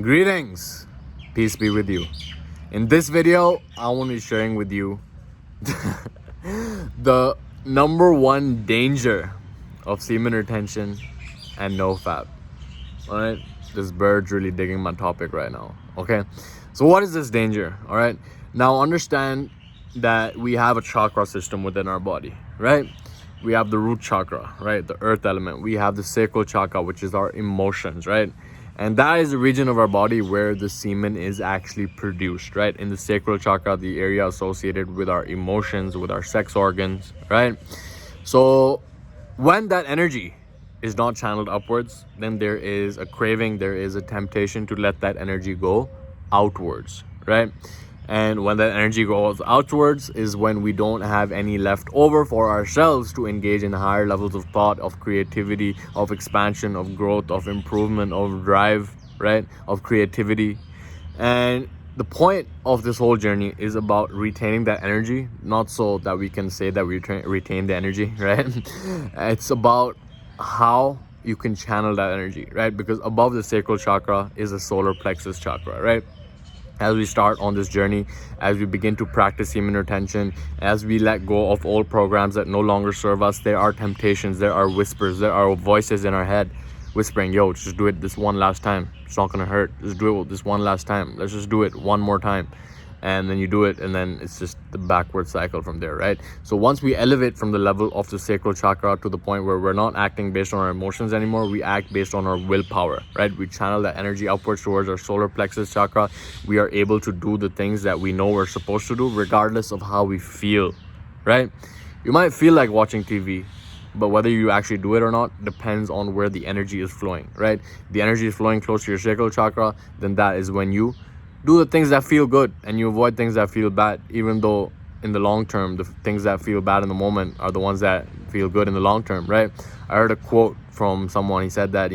Greetings, peace be with you. In this video, I want to be sharing with you the number one danger of semen retention and NoFap. Alright, this bird's really digging my topic right now. Okay, so what is this danger? Alright, now understand that we have a chakra system within our body, right? We have the root chakra, right? The earth element. We have the sacral chakra, which is our emotions, right? And that is the region of our body where the semen is actually produced, right? In the sacral chakra, the area associated with our emotions, with our sex organs, right? So when that energy is not channeled upwards, then there is a craving, there is a temptation to let that energy go outwards, right? And when that energy goes outwards is when we don't have any left over for ourselves to engage in higher levels of thought, of creativity, of expansion, of growth, of improvement, of drive, right? Of creativity. And the point of this whole journey is about retaining that energy, not so that we can say that we retain the energy, right? It's about how you can channel that energy, right? Because above the sacral chakra is the solar plexus chakra, right? As we start on this journey, as we begin to practice semen retention, as we let go of old programs that no longer serve us, there are temptations, there are whispers, there are voices in our head whispering, yo, just do it this one last time. It's not gonna hurt. Just do it this one last time. Let's just do it one more time. And then you do it, and then it's just the backward cycle from there, right? So once we elevate from the level of the sacral chakra to the point where we're not acting based on our emotions anymore, we act based on our willpower, right? We channel that energy upwards towards our solar plexus chakra. We are able to do the things that we know we're supposed to do regardless of how we feel, right? You might feel like watching TV, but whether you actually do it or not depends on where the energy is flowing, right? The energy is flowing close to your sacral chakra, then that is when you do the things that feel good and you avoid things that feel bad, even though in the long term, the things that feel bad in the moment are the ones that feel good in the long term, right? I heard a quote from someone. He said that,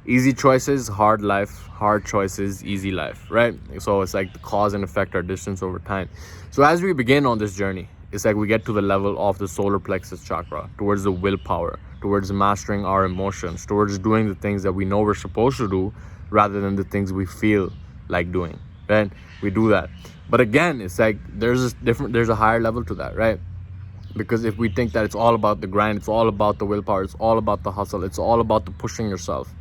easy choices, hard life, hard choices, easy life, right? So it's like the cause and effect are distance over time. So as we begin on this journey, it's like we get to the level of the solar plexus chakra, towards the willpower, towards mastering our emotions, towards doing the things that we know we're supposed to do rather than the things we feel like doing. Right? We do that. But again, it's like there's a higher level to that, right? Because if we think that it's all about the grind, it's all about the willpower, it's all about the hustle, it's all about the pushing yourself,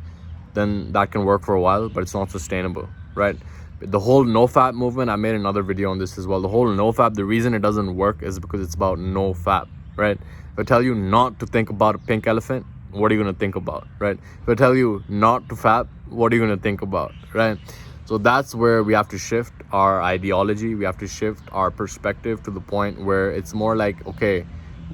then that can work for a while, but it's not sustainable, right? The whole NoFap movement, I made another video on this as well. The whole NoFap, the reason it doesn't work is because it's about NoFap, right? If I tell you not to think about a pink elephant, what are you going to think about, right? If I tell you not to fap, what are you going to think about, right? So that's where we have to shift our ideology. We have to shift our perspective to the point where it's more like, okay,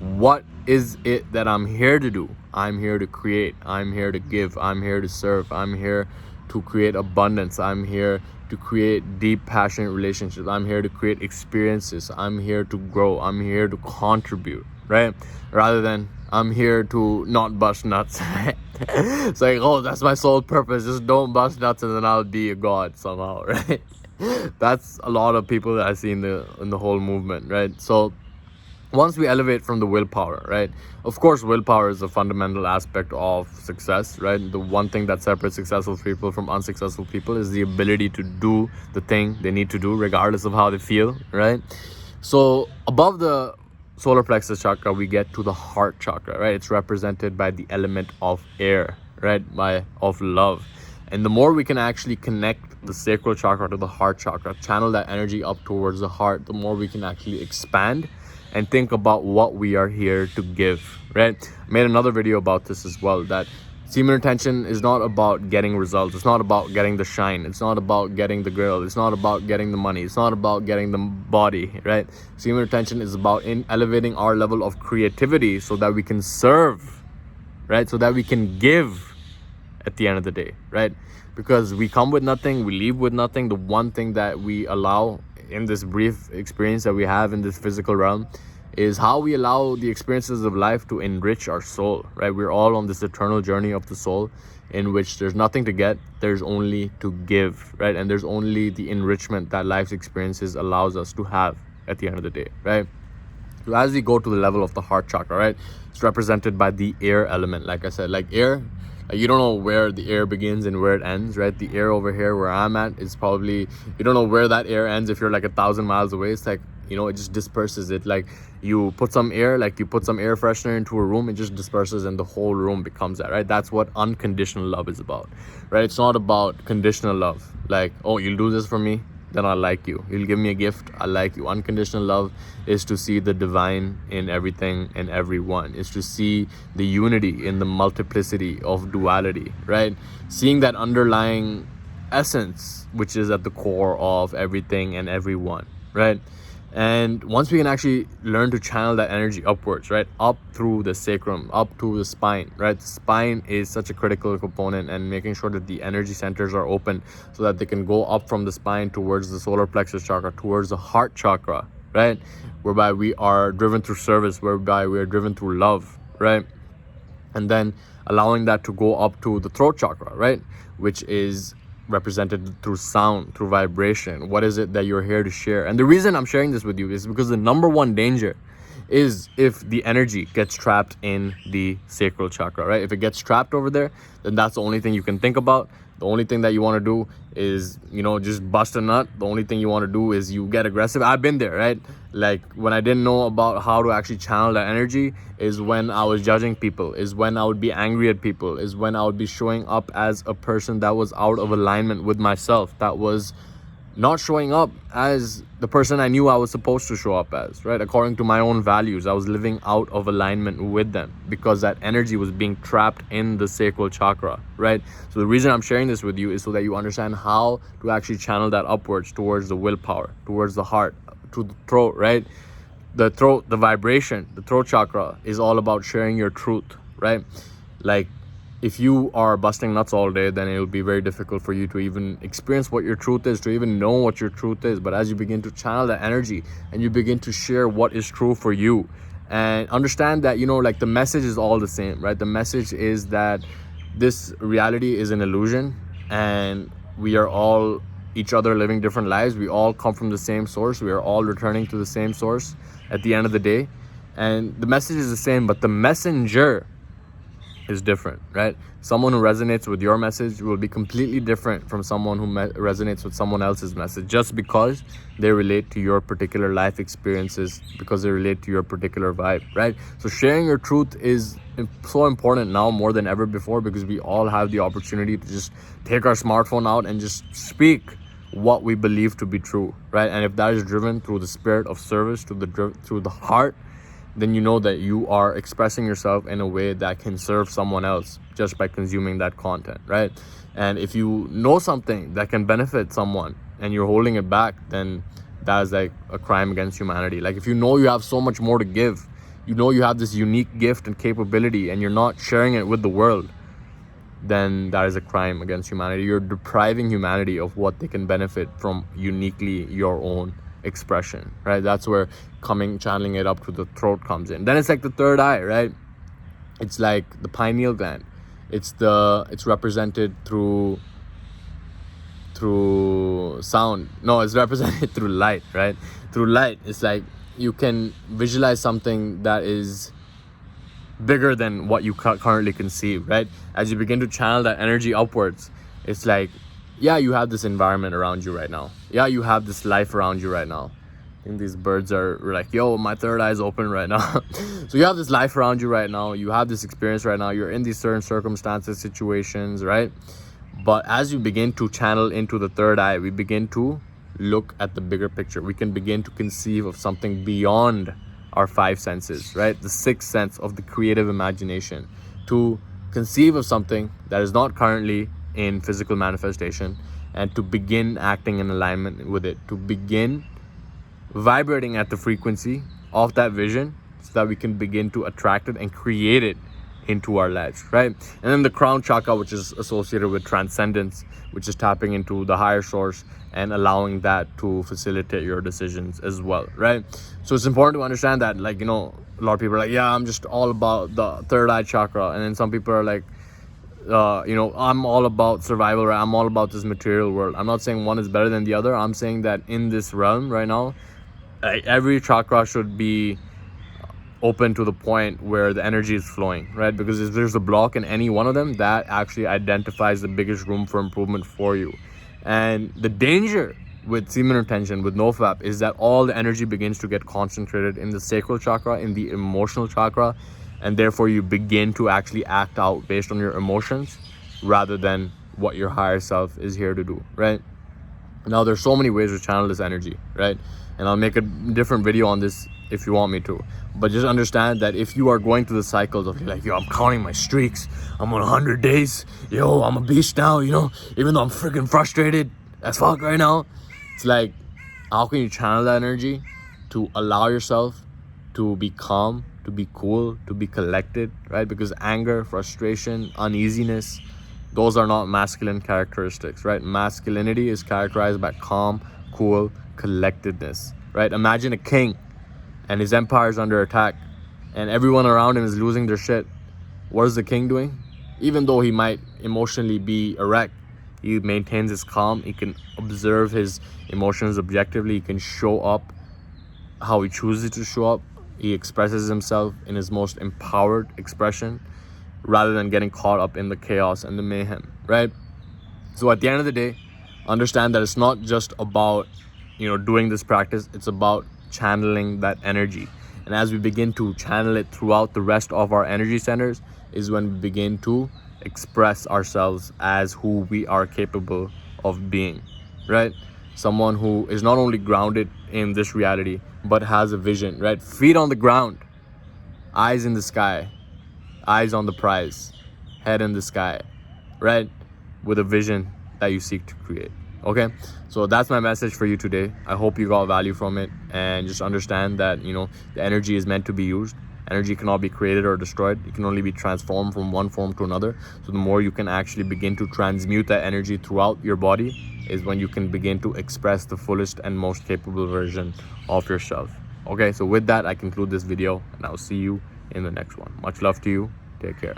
what is it that I'm here to do? I'm here to create. I'm here to give. I'm here to serve. I'm here to create abundance. I'm here to create deep, passionate relationships. I'm here to create experiences. I'm here to grow. I'm here to contribute, right? Rather than I'm here to not bust nuts. It's like, oh, that's my sole purpose. Just don't bust nuts and then I'll be a god somehow, right? That's a lot of people that I see in the whole movement, right? So once we elevate from the willpower, right? Of course, willpower is a fundamental aspect of success, right? The one thing that separates successful people from unsuccessful people is the ability to do the thing they need to do regardless of how they feel, right? So above the solar plexus chakra, we get to the heart chakra, right? It's represented by the element of air, right? Of love. And the more we can actually connect the sacral chakra to the heart chakra, channel that energy up towards the heart, the more we can actually expand and think about what we are here to give, right? I made another video about this as well, that semen retention is not about getting results. It's not about getting the shine. It's not about getting the girl. It's not about getting the money. It's not about getting the body, right? Semen retention is about elevating our level of creativity so that we can serve, right? So that we can give at the end of the day, right? Because we come with nothing, we leave with nothing. The one thing that we allow in this brief experience that we have in this physical realm is how we allow the experiences of life to enrich our soul, right? We're all on this eternal journey of the soul in which there's nothing to get, there's only to give, right? And there's only the enrichment that life's experiences allows us to have at the end of the day, right? So as we go to the level of the heart chakra, right, it's represented by the air element. Like I said, like air You don't know where the air begins and where it ends, right? The air over here where I'm at is probably, you don't know where that air ends if you're like 1,000 miles away. It's like, you know, it just disperses it. Like you put some air freshener into a room, it just disperses and the whole room becomes that, right? That's what unconditional love is about, right? It's not about conditional love. Like, oh, you'll do this for me, then I like you. You'll give me a gift, I like you. Unconditional love is to see the divine in everything and everyone. It's to see the unity in the multiplicity of duality, right? Seeing that underlying essence, which is at the core of everything and everyone, right? And once we can actually learn to channel that energy upwards, right, up through the sacrum, up to the spine, right? The spine is such a critical component, and making sure that the energy centers are open so that they can go up from the spine towards the solar plexus chakra, towards the heart chakra, right? Whereby we are driven through service, whereby we are driven through love, right? And then allowing that to go up to the throat chakra, right, which is represented through sound, through vibration. What is it that you're here to share? And the reason I'm sharing this with you is because the number one danger is if the energy gets trapped in the sacral chakra, right? If it gets trapped over there, then that's the only thing you can think about. The only thing that you want to do is, you know, just bust a nut. The only thing you want to do is you get aggressive. I've been there, right? Like when I didn't know about how to actually channel that energy is when I was judging people, is when I would be angry at people, is when I would be showing up as a person that was out of alignment with myself, that was not showing up as the person I knew I was supposed to show up as, right? According to my own values, I was living out of alignment with them because that energy was being trapped in the sacral chakra, right? So the reason I'm sharing this with you is so that you understand how to actually channel that upwards towards the willpower, towards the heart, to the throat, right? The throat, the vibration, the throat chakra is all about sharing your truth, right? Like, if you are busting nuts all day, then it will be very difficult for you to even experience what your truth is, to even know what your truth is. But as you begin to channel that energy and you begin to share what is true for you, and understand that, you know, like the message is all the same, right? The message is that this reality is an illusion and we are all each other living different lives. We all come from the same source. We are all returning to the same source at the end of the day. And the message is the same, but the messenger is different, right? Someone who resonates with your message will be completely different from someone who resonates with someone else's message, just because they relate to your particular life experiences, because they relate to your particular vibe, right? So sharing your truth is so important now more than ever before, because we all have the opportunity to just take our smartphone out and just speak what we believe to be true, right? And if that is driven through the spirit of service, through the heart, then you know that you are expressing yourself in a way that can serve someone else just by consuming that content, right? And if you know something that can benefit someone and you're holding it back, then that is like a crime against humanity. Like if you know you have so much more to give, you know you have this unique gift and capability, and you're not sharing it with the world, then that is a crime against humanity. You're depriving humanity of what they can benefit from uniquely your own expression, right? That's where channeling it up to the throat comes in. Then it's like the third eye, right? It's like the pineal gland. It's represented through sound. No, it's represented through light, right? Through light, it's like you can visualize something that is bigger than what you currently conceive, right? As you begin to channel that energy upwards, it's like, yeah, you have this environment around you right now. Yeah, you have this life around you right now. I think these birds are like, yo, my third eye is open right now. So you have this life around you right now. You have this experience right now. You're in these certain circumstances, situations, right? But as you begin to channel into the third eye, we begin to look at the bigger picture. We can begin to conceive of something beyond our five senses, right? The sixth sense of the creative imagination, to conceive of something that is not currently in physical manifestation, and to begin acting in alignment with it, to begin vibrating at the frequency of that vision so that we can begin to attract it and create it into our lives, right? And then the crown chakra, which is associated with transcendence, which is tapping into the higher source and allowing that to facilitate your decisions as well, right? So it's important to understand that, like, you know, a lot of people are like, yeah, I'm just all about the third eye chakra. And then some people are like, you know, I'm all about survival, right? I'm all about this material world. I'm not saying one is better than the other. I'm saying that in this realm right now, every chakra should be open to the point where the energy is flowing, right? Because if there's a block in any one of them, that actually identifies the biggest room for improvement for you. And the danger with semen retention, with NoFap, is that all the energy begins to get concentrated in the sacral chakra, in the emotional chakra, and therefore you begin to actually act out based on your emotions rather than what your higher self is here to do, right? Now, there's so many ways to channel this energy, right? And I'll make a different video on this if you want me to. But just understand that if you are going through the cycles of like, yo, I'm counting my streaks, I'm on 100 days, yo, I'm a beast now, you know, even though I'm freaking frustrated as fuck right now, it's like, how can you channel that energy to allow yourself to be calm, to be cool, to be collected, right? Because anger, frustration, uneasiness, those are not masculine characteristics, right? Masculinity is characterized by calm, cool, collectedness, right? Imagine a king and his empire is under attack and everyone around him is losing their shit. What is the king doing? Even though he might emotionally be erect, he maintains his calm. He can observe his emotions objectively. He can show up how he chooses to show up. He expresses himself in his most empowered expression rather than getting caught up in the chaos and the mayhem, right? So at the end of the day, understand that it's not just about, you know, doing this practice. It's about channeling that energy. And as we begin to channel it throughout the rest of our energy centers is when we begin to express ourselves as who we are capable of being, right? Someone who is not only grounded in this reality, but has a vision, right? Feet on the ground, eyes in the sky, eyes on the prize, head in the sky, right? With a vision that you seek to create. Okay, so that's my message for you today. I hope you got value from it, and just understand that, you know, the energy is meant to be used. Energy cannot be created or destroyed. It can only be transformed from one form to another. So the more you can actually begin to transmute that energy throughout your body is when you can begin to express the fullest and most capable version of yourself. Okay, so with that, I conclude this video, and I'll see you in the next one. Much love to you. Take care.